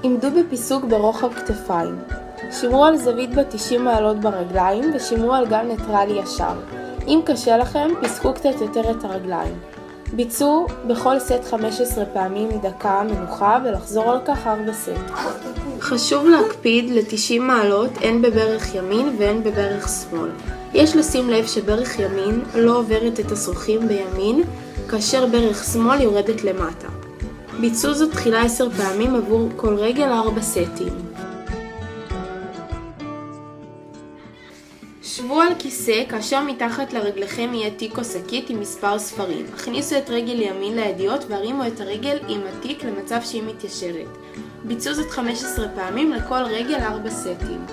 עמדו בפיסוק ברוחב כתפיים. שמרו על זווית ב-90 מעלות ברגליים ושמרו על גל ניטרלי ישר. אם קשה לכם, פיסקו קצת יותר את הרגליים. ביצעו בכל סט 15 פעמים דקה מנוחה ולחזור על כך 4 סט. חשוב להקפיד ל-90 מעלות הן בברך ימין והן בברך שמאל. יש לשים לב שברך ימין לא עוברת את השרוכים בימין, כאשר ברך שמאל יורדת למטה. ביצעו זאת תחילה 10 פעמים עבור כל רגל 4 סטים. שבו על כיסא כאשר מתחת לרגליכם יהיה תיק או שקית עם מספר ספרים. הכניסו את רגל ימין לידיות והרימו את הרגל עם התיק למצב שהיא מתיישרת. ביצעו זאת 15 פעמים לכל רגל 4 סטים.